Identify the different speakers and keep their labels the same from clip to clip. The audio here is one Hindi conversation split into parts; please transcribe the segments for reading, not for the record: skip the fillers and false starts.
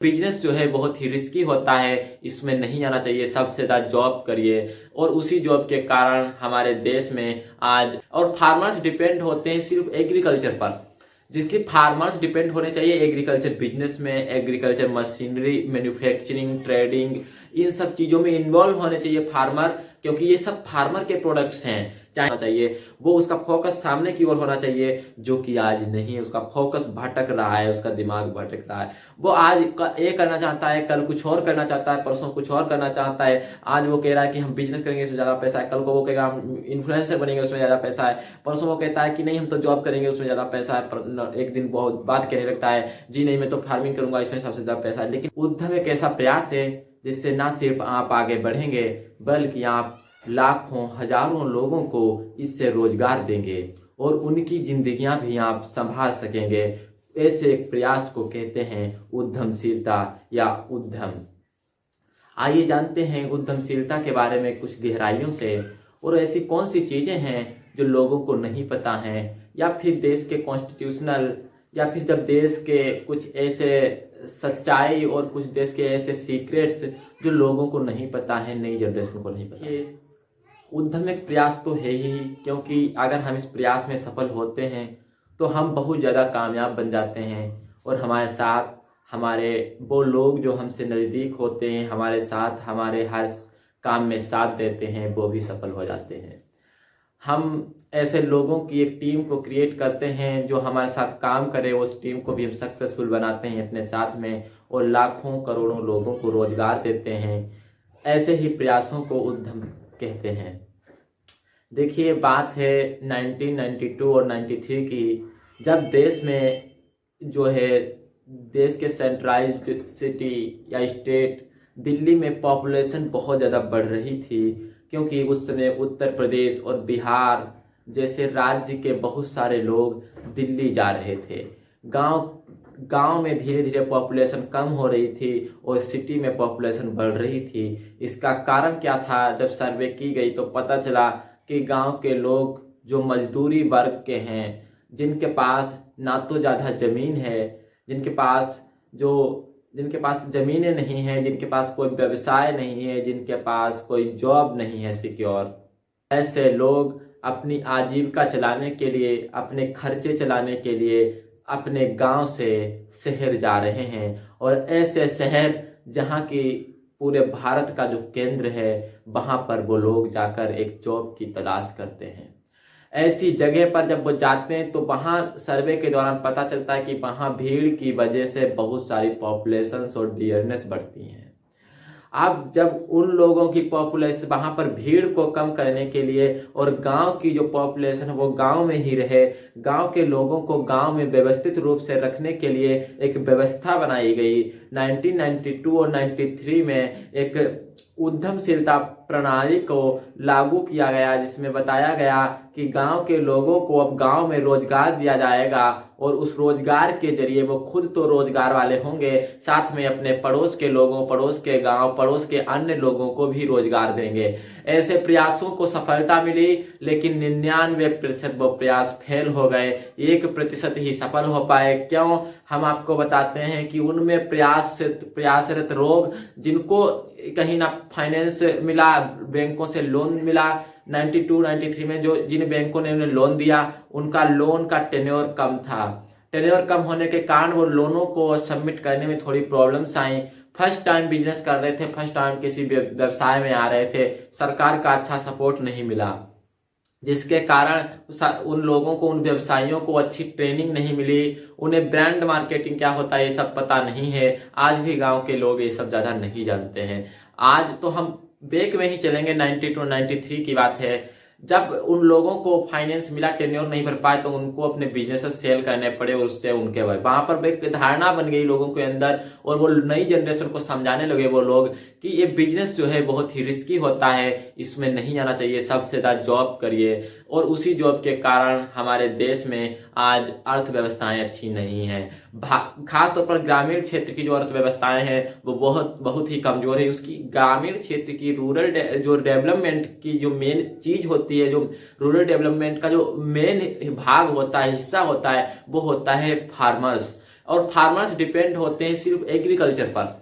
Speaker 1: बिजनेस जो है बहुत ही रिस्की होता है, इसमें नहीं आना चाहिए। सबसे ज़्यादा जॉब करिए और उसी जॉब के कारण हमारे देश में आज और फार्मर्स डिपेंड होते हैं सिर्फ एग्रीकल्चर पर, जिसके फार्मर्स डिपेंड होने चाहिए एग्रीकल्चर बिजनेस में, एग्रीकल्चर मशीनरी, मैन्युफैक्चरिंग, ट्रेडिंग, इन सब चीज़ों में इन्वॉल्व होने चाहिए फार्मर, क्योंकि ये सब फार्मर के प्रोडक्ट्स हैं। चाहिए वो उसका फोकस सामने की ओर होना चाहिए, जो कि आज नहीं है। उसका फोकस भटक रहा है, उसका दिमाग भटक रहा है। वो आज ये करना चाहता है, कल कुछ और करना चाहता है, परसों कुछ और करना चाहता है। आज वो कह रहा है कि हम बिजनेस करेंगे, इसमें ज़्यादा पैसा है, कल को वो कहेगा हम इन्फ्लुएंसर बनेंगे, उसमें ज़्यादा पैसा है, परसों वो कहता है कि नहीं हम तो जॉब करेंगे, उसमें ज़्यादा पैसा है, एक दिन बहुत बात कहने लगता है जी नहीं मैं तो फार्मिंग करूंगा, इसमें सबसे ज़्यादा पैसा है। लेकिन उद्यम एक ऐसा प्रयास है जिससे ना सिर्फ आप आगे बढ़ेंगे बल्कि आप लाखों हजारों लोगों को इससे रोजगार देंगे और उनकी जिंदगियां भी आप संभाल सकेंगे। ऐसे एक प्रयास को कहते हैं उद्यमशीलता या उद्यम। आइए जानते हैं उद्यमशीलता के बारे में कुछ गहराइयों से, और ऐसी कौन सी चीजें हैं जो लोगों को नहीं पता हैं, या फिर देश के कॉन्स्टिट्यूशनल, या फिर जब देश के कुछ ऐसे सच्चाई और कुछ देश के ऐसे सीक्रेट्स जो लोगों को नहीं पता है, नई जनरेशन को नहीं पता। ये उद्यम एक प्रयास तो है ही, क्योंकि अगर हम इस प्रयास में सफल होते हैं तो हम बहुत ज़्यादा कामयाब बन जाते हैं और हमारे साथ हमारे वो लोग जो हमसे नज़दीक होते हैं, हमारे साथ हमारे हर काम में साथ देते हैं, वो भी सफल हो जाते हैं। हम ऐसे लोगों की एक टीम को क्रिएट करते हैं जो हमारे साथ काम करे, उस टीम को भी हम सक्सेसफुल बनाते हैं अपने साथ में और लाखों करोड़ों लोगों को रोजगार देते हैं। ऐसे ही प्रयासों को उद्यम कहते हैं। देखिए बात है 1992 और 93 की, जब देश में जो है देश के सेंट्रलाइज्ड सिटी या स्टेट दिल्ली में पॉपुलेशन बहुत ज़्यादा बढ़ रही थी, क्योंकि उस समय उत्तर प्रदेश और बिहार जैसे राज्य के बहुत सारे लोग दिल्ली जा रहे थे। गांव में धीरे धीरे पॉपुलेशन कम हो रही थी और सिटी में पॉपुलेशन बढ़ रही थी। इसका कारण क्या था? जब सर्वे की गई तो पता चला कि गांव के लोग जो मजदूरी वर्ग के हैं, जिनके पास ना तो ज़्यादा ज़मीन है, जिनके पास ज़मीनें नहीं हैं, जिनके पास कोई व्यवसाय नहीं है, जिनके पास कोई जॉब नहीं है सिक्योर, ऐसे लोग अपनी आजीविका चलाने के लिए, अपने खर्चे चलाने के लिए अपने गांव से शहर जा रहे हैं। और ऐसे शहर जहां की पूरे भारत का जो केंद्र है, वहां पर वो लोग जाकर एक जॉब की तलाश करते हैं। ऐसी जगह पर जब वो जाते हैं तो वहां सर्वे के दौरान पता चलता है कि वहां भीड़ की वजह से बहुत सारी पॉपुलेशंस और डियरनेस बढ़ती हैं। अब जब उन लोगों की पॉपुलेशन वहां पर भीड़ को कम करने के लिए और गांव की जो पॉपुलेशन है वो गांव में ही रहे, गांव के लोगों को गांव में व्यवस्थित रूप से रखने के लिए एक व्यवस्था बनाई गई। 1992 और 93 में एक उद्यमशीलता प्रणाली को लागू किया गया, जिसमें बताया गया कि गांव के लोगों को अब गांव में रोजगार दिया जाएगा और उस रोजगार के जरिए वो खुद तो रोजगार वाले होंगे, साथ में अपने पड़ोस के लोगों, पड़ोस के गांव, पड़ोस के अन्य लोगों को भी रोजगार देंगे। ऐसे प्रयासों को सफलता मिली, लेकिन 99% वो प्रयास फेल हो गए, 1% ही सफल हो पाए। क्यों? हम आपको बताते हैं कि उनमें प्रयासरत लोग जिनको कहीं ना फाइनेंस मिला, बैंकों से लोन मिला, 92-93 में जिन बैंकों ने उन्हें लोन दिया, उनका लोन का टेन्योर कम था। टेन्योर कम होने के कारण वो लोनों को सबमिट करने में थोड़ी प्रॉब्लम्स आई। फर्स्ट टाइम बिजनेस कर रहे थे, फर्स्ट टाइम किसी व्यवसाय में आ रहे थे, सरकार का अच्छा सपोर्ट नहीं मिला, जिसके कारण उन लोगों को, उन व्यवसायियों को अच्छी ट्रेनिंग नहीं मिली, उन्हें ब्रांड मार्केटिंग क्या होता है ये सब पता नहीं है। आज भी गांव के लोग ये सब ज्यादा नहीं जानते हैं। आज तो हम बैक में ही चलेंगे, 92-93 की बात है, जब उन लोगों को फाइनेंस मिला, टेन्योर नहीं भर पाए तो उनको अपने बिजनेस सेल करने पड़े, उससे उनके वहां पर एक धारणा बन गई लोगों के अंदर, और वो नई जनरेशन को समझाने लगे वो लोग कि ये बिजनेस जो है बहुत ही रिस्की होता है, इसमें नहीं आना चाहिए, सबसे ज्यादा जॉब करिए। और उसी जॉब के कारण हमारे देश में आज अर्थव्यवस्थाएं अच्छी नहीं है। खास तौर पर ग्रामीण क्षेत्र की जो अर्थव्यवस्थाएं हैं वो बहुत ही कमजोर है। उसकी ग्रामीण क्षेत्र की रूरल जो डेवलपमेंट की जो मेन चीज होती है, जो रूरल डेवलपमेंट का जो मेन भाग होता है, हिस्सा होता है, वो होता है फार्मर्स। और फार्मर्स डिपेंड होते हैं सिर्फ एग्रीकल्चर पर,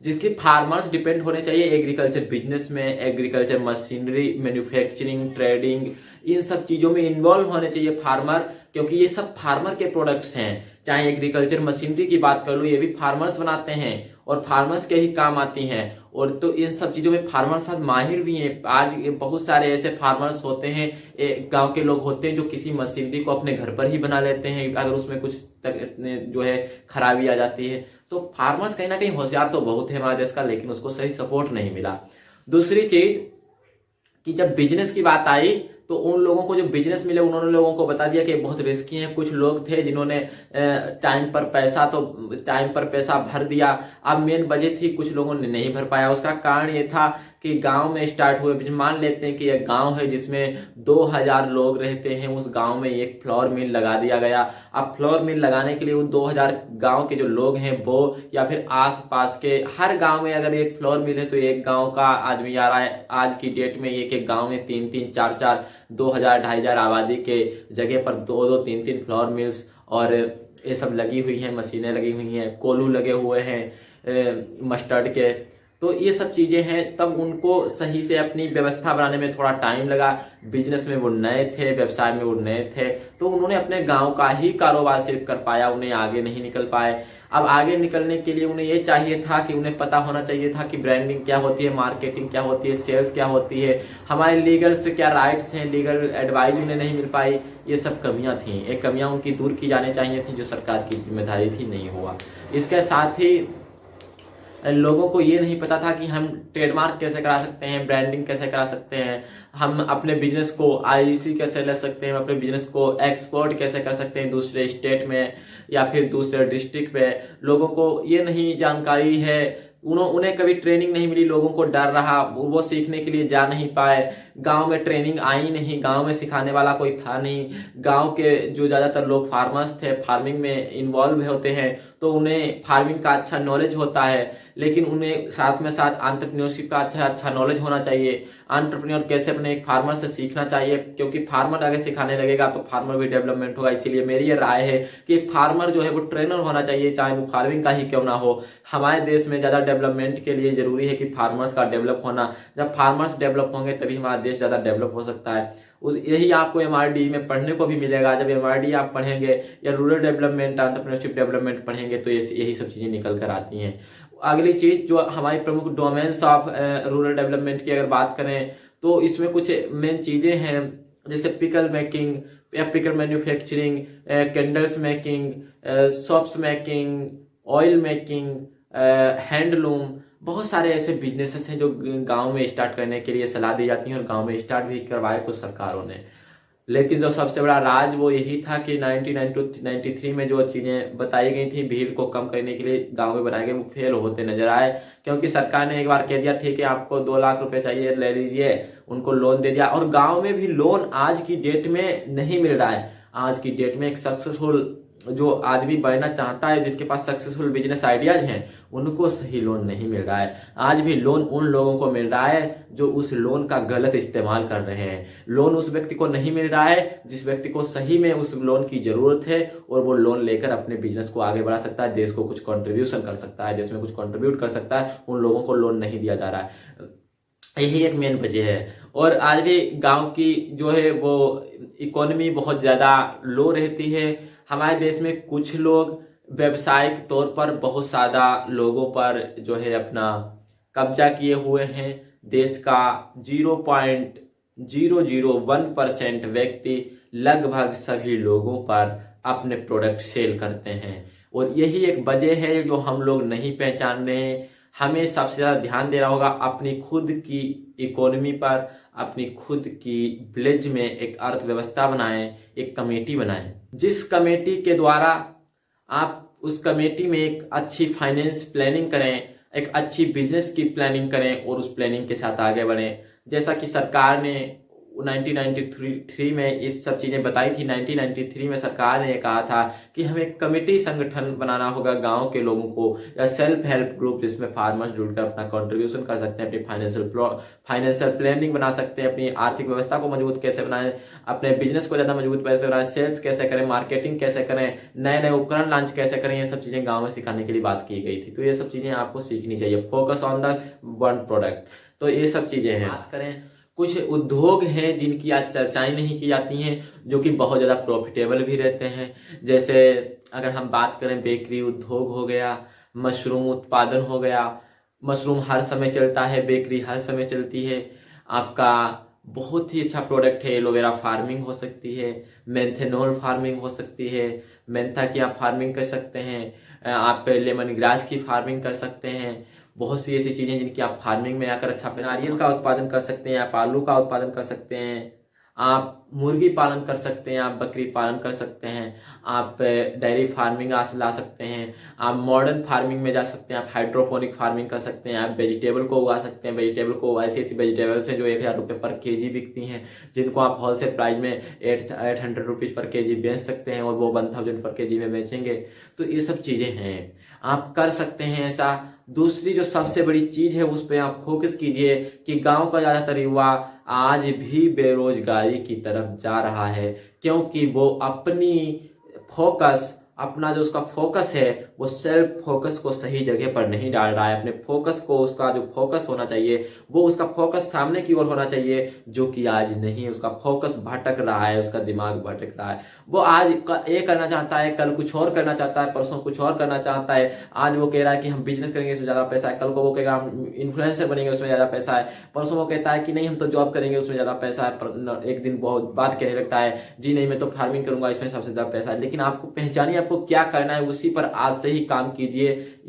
Speaker 1: जिसके फार्मर्स डिपेंड होने चाहिए एग्रीकल्चर बिजनेस में, एग्रीकल्चर मशीनरी, मैन्युफैक्चरिंग, ट्रेडिंग, इन सब चीजों में इन्वॉल्व होने चाहिए फार्मर, क्योंकि ये सब फार्मर के प्रोडक्ट्स हैं। चाहे एग्रीकल्चर मशीनरी की बात कर लो, ये भी फार्मर्स बनाते हैं और फार्मर्स के ही काम आती हैं। और तो इन सब चीजों में फार्मर साथ माहिर भी हैं। आज बहुत सारे ऐसे फार्मर्स होते हैं, गांव के लोग होते हैं जो किसी मशीनरी को अपने घर पर ही बना लेते हैं, अगर उसमें कुछ जो है खराबी आ जाती है। तो फार्मर्स कहीं ना कहीं होशियार तो बहुत है हमारे देश का, लेकिन उसको सही सपोर्ट नहीं मिला। दूसरी चीज कि जब बिजनेस की बात आई तो उन लोगों को जो बिजनेस मिले उन्होंने लोगों को बता दिया कि बहुत रिस्की है। कुछ लोग थे जिन्होंने टाइम पर पैसा भर दिया। अब मेन वजह थी कुछ लोगों ने नहीं भर पाया। उसका कारण ये था कि गांव में स्टार्ट हुए, मान लेते हैं कि एक गांव है जिसमें 2000 लोग रहते हैं, उस गांव में एक फ्लोर मिल लगा दिया गया। अब फ्लोर मिल लगाने के लिए उन 2000 गांव के जो लोग हैं वो, या फिर आसपास के हर गांव में अगर एक फ्लोर मिल है तो एक गांव का आदमी आ रहा है। आज की डेट में एक गांव में 3-3, 4-4, 2000, 2500 आबादी के जगह पर 2-2, 3-3 फ्लोर मिल्स और ये सब लगी हुई हैं, मशीनें लगी हुई हैं, कोलू लगे हुए हैं मस्टर्ड के। तो ये सब चीजें हैं। तब उनको सही से अपनी व्यवस्था बनाने में थोड़ा टाइम लगा। बिजनेस में वो नए थे, व्यवसाय में वो नए थे, तो उन्होंने अपने गांव का ही कारोबार सिर्फ कर पाया, उन्हें आगे नहीं निकल पाए। अब आगे निकलने के लिए उन्हें ये चाहिए था कि उन्हें पता होना चाहिए था कि ब्रांडिंग क्या होती है, मार्केटिंग क्या होती है, सेल्स क्या होती है, हमारे लीगल से क्या राइट्स हैं, लीगल एडवाइस उन्हें नहीं मिल पाई। ये सब कमियां थी, ये कमियां उनकी दूर की जानी चाहिए थी, जो सरकार की जिम्मेदारी थी, नहीं हुआ। इसके साथ ही लोगों को ये नहीं पता था कि हम ट्रेडमार्क कैसे करा सकते हैं, ब्रांडिंग कैसे करा सकते हैं, हम अपने बिजनेस को आईजीसी कैसे ले सकते हैं, अपने बिजनेस को एक्सपोर्ट कैसे कर सकते हैं दूसरे स्टेट में या फिर दूसरे डिस्ट्रिक्ट में। लोगों को ये नहीं जानकारी है, उन्हें कभी ट्रेनिंग नहीं मिली, लोगों को डर रहा, वो सीखने के लिए जा नहीं पाए। गांव में ट्रेनिंग आई नहीं, गांव में सिखाने वाला कोई था नहीं। गांव के जो ज्यादातर लोग फार्मर्स थे, फार्मिंग में इन्वॉल्व होते हैं, तो उन्हें फार्मिंग का अच्छा नॉलेज होता है, लेकिन उन्हें साथ में साथ एंटरप्रेन्योरशिप का अच्छा नॉलेज होना चाहिए। एंटरप्रेन्योर कैसे अपने एक फार्मर से सीखना चाहिए, क्योंकि फार्मर आगे सिखाने लगेगा तो फार्मर भी डेवलपमेंट होगा। इसीलिए मेरी ये राय है कि एक फार्मर जो है वो ट्रेनर होना चाहिए, चाहे वो फार्मिंग का ही क्यों ना हो। हमारे देश में ज्यादा डेवलपमेंट के लिए जरूरी है कि फार्मर्स का डेवलप होना। जब फार्मर्स डेवलप होंगे तभी हमारा देश ज्यादा डेवलप हो सकता है। यही आपको MRD में पढ़ने को भी मिलेगा। जब MRD आप पढ़ेंगे या रूरल डेवलपमेंट, एंटरप्रेन्योरशिप डेवलपमेंट पढ़ेंगे तो यही सब चीजें निकल कर आती हैं। अगली चीज जो हमारी प्रमुख डोमेन्स ऑफ रूरल डेवलपमेंट की अगर बात करें तो इसमें कुछ मेन चीजें हैं, जैसे पिकल मेकिंग या pickle manufacturing, candles making, soaps making, oil making, handloom. बहुत सारे ऐसे बिजनेसेस हैं जो गांव में स्टार्ट करने के लिए सलाह दी जाती है और गांव में स्टार्ट भी करवाए कुछ सरकारों ने। लेकिन जो सबसे बड़ा राज वो यही था कि 1993 में जो चीजें बताई गई थी भीड़ को कम करने के लिए गांव में बनाए गए, वो फेल होते नजर आए। क्योंकि सरकार ने एक बार कह दिया ठीक है आपको 2 लाख रुपए चाहिए ले लीजिए, उनको लोन दे दिया, और गांव में भी लोन आज की डेट में नहीं मिल रहा है। आज की डेट में एक सक्सेसफुल जो आदमी बनना चाहता है, जिसके पास सक्सेसफुल बिजनेस आइडियाज हैं, उनको सही लोन नहीं मिल रहा है। आज भी लोन उन लोगों को मिल रहा है जो उस लोन का गलत इस्तेमाल कर रहे हैं। लोन उस व्यक्ति को नहीं मिल रहा है जिस व्यक्ति को सही में उस लोन की जरूरत है और वो लोन लेकर अपने बिजनेस को आगे बढ़ा सकता है, देश को कुछ कंट्रीब्यूशन कर सकता है, देश में कुछ कंट्रीब्यूट कर सकता है। उन लोगों को लोन नहीं दिया जा रहा है। यही एक मेन वजह है। और आज भी गांव की जो है वो इकोनॉमी बहुत ज्यादा लो रहती है। हमारे देश में कुछ लोग व्यवसायिक तौर पर बहुत ज्यादा लोगों पर जो है अपना कब्जा किए हुए हैं। देश का 0.001% व्यक्ति लगभग सभी लोगों पर अपने प्रोडक्ट सेल करते हैं, और यही एक वजह है जो हम लोग नहीं पहचान रहे हैं। हमें सबसे ज्यादा ध्यान देना होगा अपनी खुद की इकोनॉमी पर, अपनी खुद की विलेज में एक अर्थव्यवस्था बनाएं, एक कमेटी बनाएं, जिस कमेटी के द्वारा आप उस कमेटी में एक अच्छी फाइनेंस प्लानिंग करें, एक अच्छी बिजनेस की प्लानिंग करें और उस प्लानिंग के साथ आगे बढ़ें। जैसा कि सरकार ने 1993 में इस सब चीज़ें बताई थी। 1993 में सरकार ने कहा था कि हमें कमेटी संगठन बनाना होगा गांव के लोगों को, या सेल्फ हेल्प ग्रुप जिसमें फार्मर्स जुड़कर अपना कंट्रीब्यूशन कर सकते हैं, अपनी फाइनेंशियल प्लानिंग बना सकते हैं, अपनी आर्थिक व्यवस्था को मजबूत कैसे बनाएं, अपने बिजनेस को ज़्यादा मजबूत कैसे बनाएं, सेल्स कैसे करें, मार्केटिंग कैसे करें, नए नए उपकरण लॉन्च कैसे करें, ये सब चीज़ें गाँव में सिखाने के लिए बात की गई थी। तो ये सब चीज़ें आपको सीखनी चाहिए। Focus on the one product, तो ये सब चीज़ें हैं। बात करें कुछ उद्योग हैं जिनकी आज चर्चाएं नहीं की जाती हैं, जो कि बहुत ज़्यादा प्रॉफिटेबल भी रहते हैं। जैसे अगर हम बात करें, बेकरी उद्योग हो गया, मशरूम उत्पादन हो गया। मशरूम हर समय चलता है, बेकरी हर समय चलती है। आपका बहुत ही अच्छा प्रोडक्ट है, एलोवेरा फार्मिंग हो सकती है, मेंथेनॉल फार्मिंग हो सकती है, मेंथा की आप फार्मिंग कर सकते हैं, आप लेमन ग्रास की फार्मिंग कर सकते हैं। बहुत सी ऐसी चीज़ें जिनकी आप फार्मिंग में आकर अच्छा नारियल का उत्पादन कर सकते हैं, आप आलू का उत्पादन कर सकते हैं, आप मुर्गी पालन कर सकते हैं, आप बकरी पालन कर सकते हैं, आप डेयरी फार्मिंग ला सकते हैं, आप मॉडर्न फार्मिंग में जा सकते हैं, आप हाइड्रोपोनिक फार्मिंग कर सकते हैं, आप वेजिटेबल को उगा सकते हैं। वेजिटेबल को ऐसी ऐसी वेजिटेबल्स हैं जो 1000 रुपये पर केजी बिकती हैं, जिनको आप होलसेल प्राइस में 800 रुपीज़ पर केजी बेच सकते हैं, और वो 1000 पर केजी में बेचेंगे। तो ये सब चीज़ें हैं, आप कर सकते हैं ऐसा। दूसरी जो सबसे बड़ी चीज़ है उस पर आप फोकस कीजिए कि गांव का ज़्यादातर युवा आज भी बेरोजगारी की तरफ जा रहा है, क्योंकि वो अपना जो उसका फोकस है वो सेल्फ फोकस को सही जगह पर नहीं डाल रहा है। अपने फोकस को, उसका जो फोकस होना चाहिए वो उसका फोकस सामने की ओर होना चाहिए, जो कि आज नहीं। उसका फोकस भटक रहा है, उसका दिमाग भटक रहा है। वो आज ये करना चाहता है, कल कुछ और करना चाहता है, परसों कुछ और करना चाहता है। आज वो कह रहा है कि हम बिजनेस करेंगे, इसमें ज़्यादा पैसा है, कल को वो कहेगा हम इन्फ्लुएंसर बनेंगे, उसमें ज़्यादा पैसा है, परसों वो कहता है कि नहीं हम तो जॉब करेंगे, उसमें ज़्यादा पैसा है, एक दिन बहुत बात कहने लगता है जी नहीं मैं तो फार्मिंग करूंगा, इसमें सबसे ज़्यादा पैसा है। लेकिन आपको पहचानिए आपको क्या करना है, उसी पर आज से ही काम कीजिए।